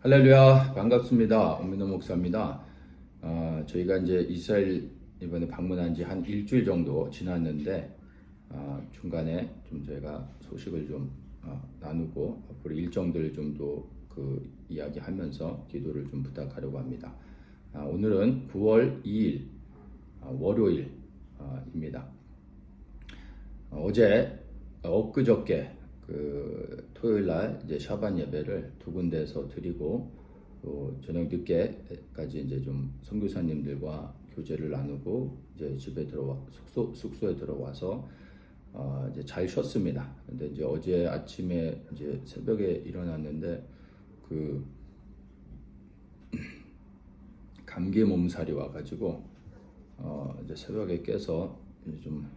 할렐루야, 반갑습니다. 엄민호 목사입니다. 저희가 이제 이스라엘 이번에 방문한 지 한 일주일 정도 지났는데, 중간에 좀 저희가 소식을 좀 나누고 앞으로 일정들 좀 더 그 이야기하면서 기도를 좀 부탁하려고 합니다. 오늘은 9월 2일 월요일입니다. 어제 엊그저께 그 토요일 날 이제 샤반 예배를 두 군데에서 드리고 또 저녁 늦게까지 이제 좀 선교사님들과 교제를 나누고 이제 집에 들어와 숙소에 들어와서 이제 잘 쉬었습니다. 근데 이제 어제 아침에 이제 새벽에 일어났는데 그 감기 몸살이 와가지고 이제 새벽에 깨서 이제 좀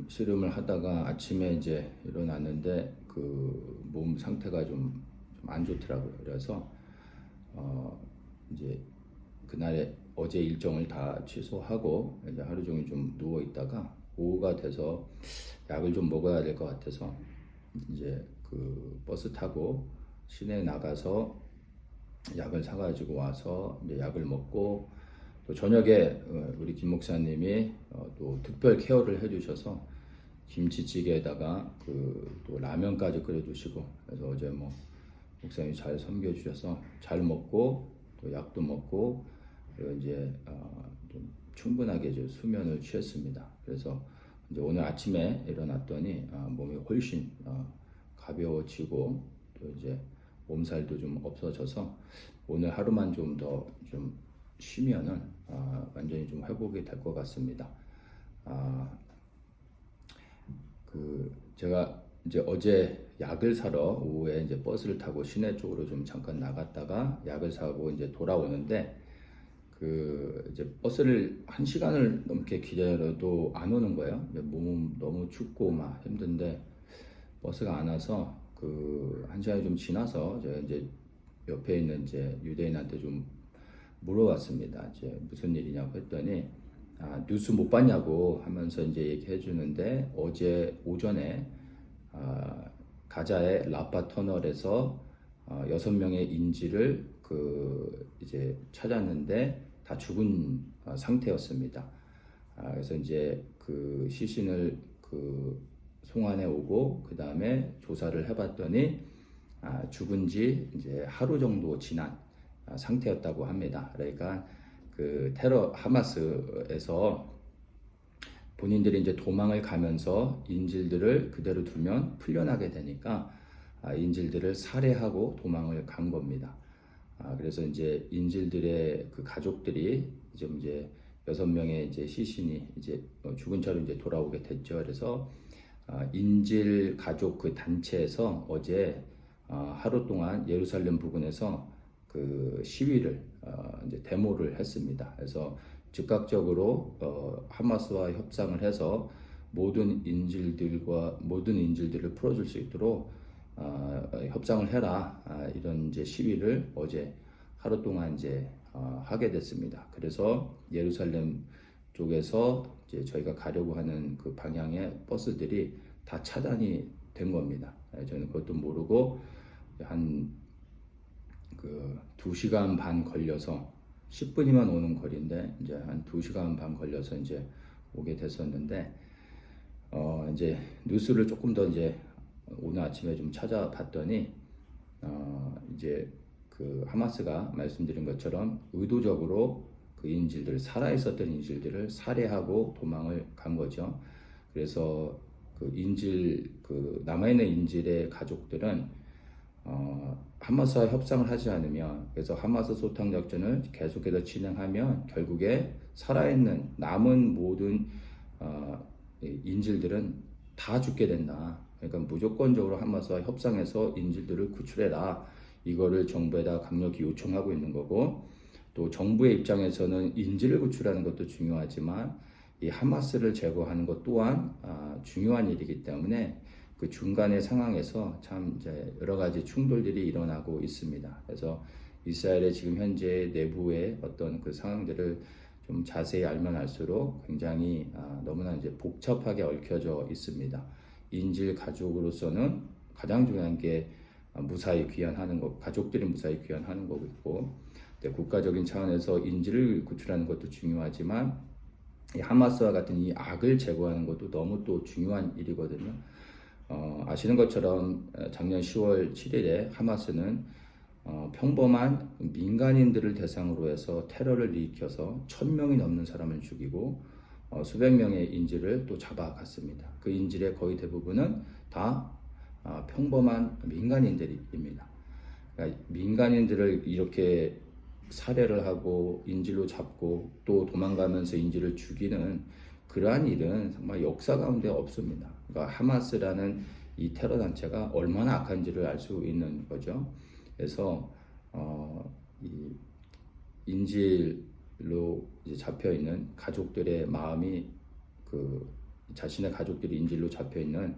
씨름을 하다가 아침에 이제 일어났는데 그 몸 상태가 좀 안 좋더라고요. 그래서 이제 그날에 어제 일정을 다 취소하고 이제 하루 종일 좀 누워 있다가 오후가 돼서 약을 좀 먹어야 될 것 같아서 이제 그 버스 타고 시내에 나가서 약을 사가지고 와서 이제 약을 먹고 또 저녁에 우리 김 목사님이 또 특별 케어를 해주셔서 김치찌개에다가 그 또 라면까지 끓여주시고 그래서 어제 뭐 목사님이 잘 섬겨주셔서 잘 먹고 또 약도 먹고 그리고 이제 좀 충분하게 이제 수면을 취했습니다. 그래서 이제 오늘 아침에 일어났더니 몸이 훨씬 가벼워지고 또 이제 몸살도 좀 없어져서 오늘 하루만 좀 더 좀 쉬면은 완전히 좀 회복이 될 것 같습니다. 그 제가 이제 어제 약을 사러 오후에 이제 버스를 타고 시내 쪽으로 좀 잠깐 나갔다가 약을 사고 이제 돌아오는데 그 이제 버스를 1시간을 넘게 기다려도 안 오는 거예요. 몸은 너무 춥고 막 힘든데 버스가 안 와서 그 1시간이 좀 지나서 제가 이제 옆에 있는 이제 유대인한테 좀 물어봤습니다. 이제 무슨 일이냐고 했더니 뉴스 못 봤냐고 하면서 이제 얘기해 주는데 어제 오전에 가자의 라파 터널에서 6명의 인질을 그 이제 찾았는데 다 죽은 상태였습니다. 그래서 이제 그 시신을 그 송환해 오고 그 다음에 조사를 해봤더니 죽은 지 이제 하루 정도 지난 상태였다고 합니다. 그러니까 그 테러 하마스에서 본인들이 이제 도망을 가면서 인질들을 그대로 두면 풀려나게 되니까 인질들을 살해하고 도망을 간 겁니다. 그래서 이제 인질들의 그 가족들이 이제 6명의 이제 시신이 이제 죽은 채로 이제 돌아오게 됐죠. 그래서 인질 가족 그 단체에서 어제 하루 동안 예루살렘 부근에서 그 시위를 이제 데모를 했습니다. 그래서 즉각적으로 하마스와 협상을 해서 모든 인질들을 풀어줄 수 있도록 협상을 해라 이런 이제 시위를 어제 하루 동안 이제 하게 됐습니다. 그래서 예루살렘 쪽에서 이제 저희가 가려고 하는 그 방향의 버스들이 다 차단이 된 겁니다. 저는 그것도 모르고 한 그 2시간 반 걸려서 10분이면 오는 거리인데 이제 한 2시간 반 걸려서 이제 오게 됐었는데 이제 뉴스를 조금 더 이제 오늘 아침에 좀 찾아봤더니 이제 그 하마스가 말씀드린 것처럼 의도적으로 그 인질들 살아있었던 인질들을 살해하고 도망을 간 거죠. 그래서 그 남아있는 인질의 가족들은 하마스와 협상을 하지 않으면 그래서 하마스 소탕 작전을 계속해서 진행하면 결국에 살아있는 남은 모든 인질들은 다 죽게 된다. 그러니까 무조건적으로 하마스와 협상해서 인질들을 구출해라. 이거를 정부에다 강력히 요청하고 있는 거고 또 정부의 입장에서는 인질을 구출하는 것도 중요하지만 이 하마스를 제거하는 것 또한 중요한 일이기 때문에 그 중간의 상황에서 참 이제 여러 가지 충돌들이 일어나고 있습니다. 그래서 이스라엘의 지금 현재 내부의 어떤 그 상황들을 좀 자세히 알면 알수록 굉장히 너무나 이제 복잡하게 얽혀져 있습니다. 인질 가족으로서는 가장 중요한 게 무사히 귀환하는 것, 가족들이 무사히 귀환하는 거고 있고, 국가적인 차원에서 인질을 구출하는 것도 중요하지만 이 하마스와 같은 이 악을 제거하는 것도 너무 또 중요한 일이거든요. 아시는 것처럼 작년 10월 7일에 하마스는 평범한 민간인들을 대상으로 해서 테러를 일으켜서 1000명이 넘는 사람을 죽이고 수백 명의 인질을 또 잡아갔습니다. 그 인질의 거의 대부분은 다 평범한 민간인들입니다. 그러니까 민간인들을 이렇게 살해를 하고 인질로 잡고 또 도망가면서 인질을 죽이는 그러한 일은 정말 역사 가운데 없습니다. 그러니까 하마스라는 이 테러 단체가 얼마나 악한지를 알 수 있는 거죠. 그래서 이 인질로 이제 잡혀 있는 가족들의 마음이 자신의 가족들이 인질로 잡혀 있는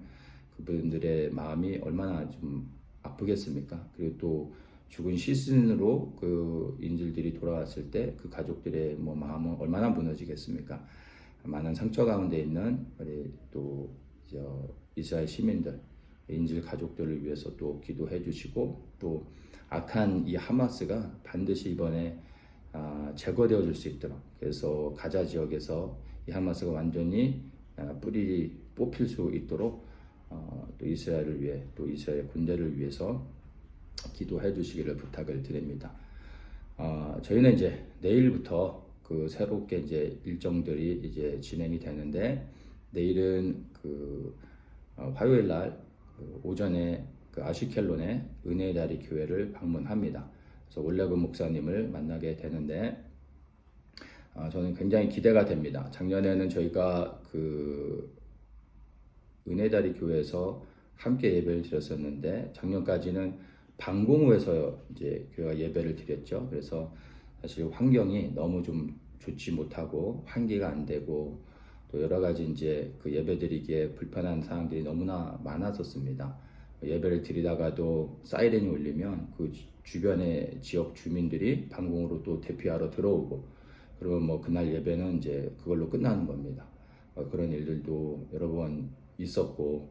그분들의 마음이 얼마나 좀 아프겠습니까? 그리고 또 죽은 시신으로 그 인질들이 돌아왔을 때 그 가족들의 마음은 얼마나 무너지겠습니까? 많은 상처 가운데 있는 우리 또 이스라엘 시민들, 인질 가족들을 위해서 또 기도해 주시고, 또 악한 이 하마스가 반드시 이번에 제거되어 줄 수 있도록, 그래서 가자 지역에서 이 하마스가 완전히 뿌리 뽑힐 수 있도록 또 이스라엘을 위해, 또 이스라엘 군대를 위해서 기도해 주시기를 부탁을 드립니다. 저희는 이제 내일부터 그 새롭게 이제 일정들이 이제 진행이 되는데, 내일은 화요일 날 오전에 아시켈론의 은혜의 다리 교회를 방문합니다. 그래서 올레그 목사님을 만나게 되는데 저는 굉장히 기대가 됩니다. 작년에는 저희가 은혜의 다리 교회에서 함께 예배를 드렸었는데, 작년까지는 방공호에서 이제 교회가 예배를 드렸죠. 그래서 사실 환경이 너무 좀 좋지 못하고 환기가 안 되고 또 여러 가지 이제 예배 드리기에 불편한 사항들이 너무나 많았었습니다. 예배를 드리다가도 사이렌이 울리면 그 주변의 지역 주민들이 방공으로 또 대피하러 들어오고, 그러면 그날 예배는 이제 그걸로 끝나는 겁니다. 그런 일들도 여러 번 있었고,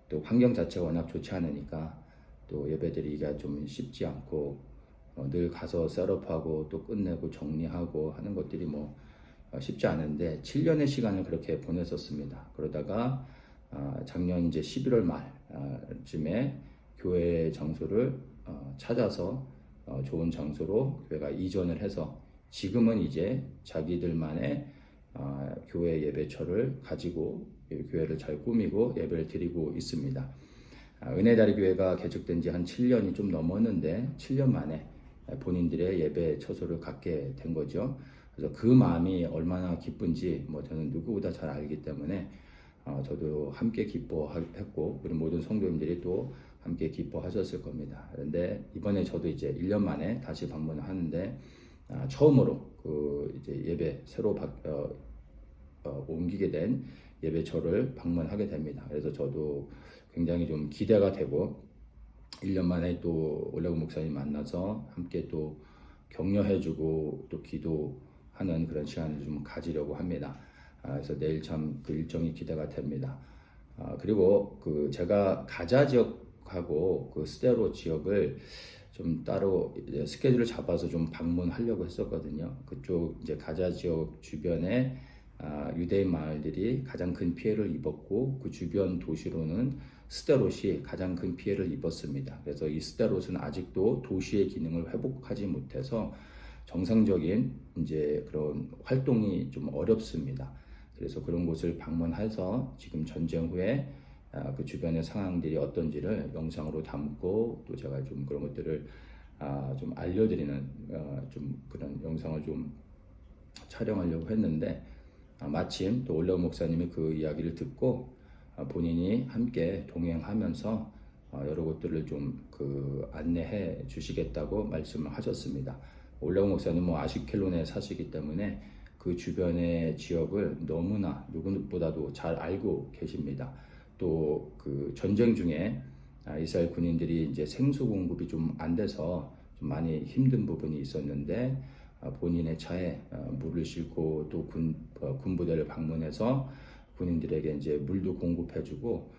또 환경 자체가 워낙 좋지 않으니까 또 예배드리기가 좀 쉽지 않고, 늘 가서 셋업하고 또 끝내고 정리하고 하는 것들이 쉽지 않은데 7년의 시간을 그렇게 보냈었습니다. 그러다가 작년 이제 11월 말쯤에 교회 장소를 찾아서 좋은 장소로 교회가 이전을 해서 지금은 이제 자기들만의 교회 예배처를 가지고 교회를 잘 꾸미고 예배를 드리고 있습니다. 은혜다리 교회가 개척된 지 한 7년이 좀 넘었는데 7년 만에 본인들의 예배 처소를 갖게 된 거죠. 그래서 그 마음이 얼마나 기쁜지 저는 누구보다 잘 알기 때문에 저도 함께 기뻐했고, 우리 모든 성도님들이 또 함께 기뻐하셨을 겁니다. 그런데 이번에 저도 이제 1년 만에 다시 방문을 하는데 처음으로 이제 예배 새로 옮기게 된 예배처를 방문하게 됩니다. 그래서 저도 굉장히 좀 기대가 되고, 1년 만에 또 올레그 목사님 만나서 함께 또 격려해주고 또 기도하는 그런 시간을 좀 가지려고 합니다. 그래서 내일 참 그 일정이 기대가 됩니다. 그리고 제가 가자 지역하고 스데롯 지역을 좀 따로 이제 스케줄을 잡아서 좀 방문하려고 했었거든요. 그쪽 이제 가자 지역 주변에 유대인 마을들이 가장 큰 피해를 입었고, 그 주변 도시로는 스데롯이 가장 큰 피해를 입었습니다. 그래서 이 스데롯은 아직도 도시의 기능을 회복하지 못해서 정상적인 이제 그런 활동이 좀 어렵습니다. 그래서 그런 곳을 방문해서 지금 전쟁 후에 그 주변의 상황들이 어떤지를 영상으로 담고, 또 제가 좀 그런 것들을 좀 알려드리는 좀 그런 영상을 좀 촬영하려고 했는데, 마침 또 올레그 목사님이 그 이야기를 듣고 본인이 함께 동행하면서 여러 곳들을 좀 안내해 주시겠다고 말씀을 하셨습니다. 올레그 목사님 아시켈론에 사시기 때문에 그 주변의 지역을 너무나 누구보다도 잘 알고 계십니다. 또 전쟁 중에 이스라엘 군인들이 이제 생수 공급이 좀 안 돼서 좀 많이 힘든 부분이 있었는데, 본인의 차에 물을 싣고 또 군부대를 방문해서 군인들에게 이제 물도 공급해주고,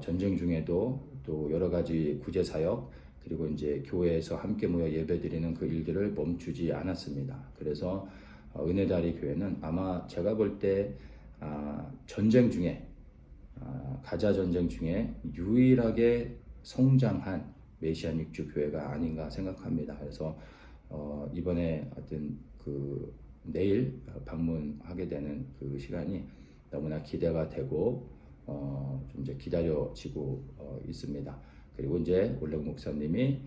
전쟁 중에도 또 여러 가지 구제 사역, 그리고 이제 교회에서 함께 모여 예배드리는 그 일들을 멈추지 않았습니다. 그래서 은혜다리 교회는 아마 제가 볼 때 전쟁 중에 가자 전쟁 중에 유일하게 성장한 메시아닉주 교회가 아닌가 생각합니다. 그래서 이번에 하여튼 그 내일 방문하게 되는 그 시간이 너무나 기대가 되고 좀 이제 기다려지고 있습니다. 그리고 이제 올랭 목사님이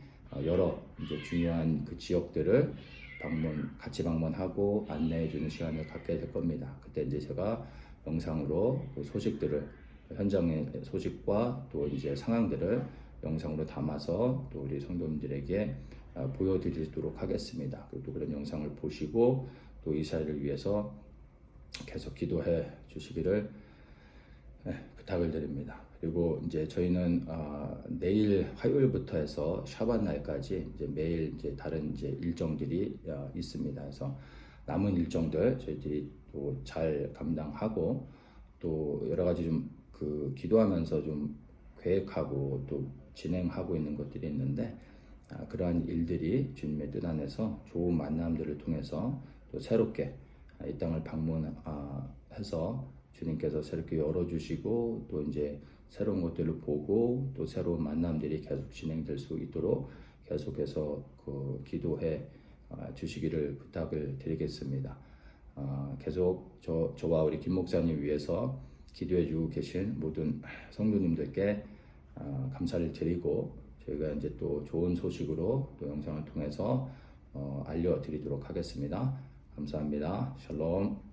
여러 이제 중요한 그 지역들을 같이 방문하고 안내해주는 시간을 갖게 될 겁니다. 그때 이제 제가 영상으로 그 소식들을 현장의 소식과 또 이제 상황들을 영상으로 담아서 또 우리 성도님들에게 보여드리도록 하겠습니다. 그리고 또 그런 영상을 보시고 또 이 사회를 위해서 계속 기도해 주시기를 부탁을 드립니다. 그리고 이제 저희는 내일 화요일부터 해서 샤반 날까지 이제 매일 이제 다른 이제 일정들이 있습니다. 그래서 남은 일정들 저희들이 또 잘 감당하고 또 여러 가지 좀 그 기도하면서 좀 계획하고 또 진행하고 있는 것들이 있는데 그러한 일들이 주님의 뜻 안에서 좋은 만남들을 통해서 또 새롭게 이 땅을 방문해서 주님께서 새롭게 열어주시고 또 이제 새로운 것들을 보고 또 새로운 만남들이 계속 진행될 수 있도록 계속해서 그 기도해 주시기를 부탁을 드리겠습니다. 계속 저와 우리 김 목사님 위해서 기도해 주고 계신 모든 성도님들께 감사를 드리고 저희가 이제 또 좋은 소식으로 또 영상을 통해서 알려드리도록 하겠습니다. 감사합니다. 샬롬.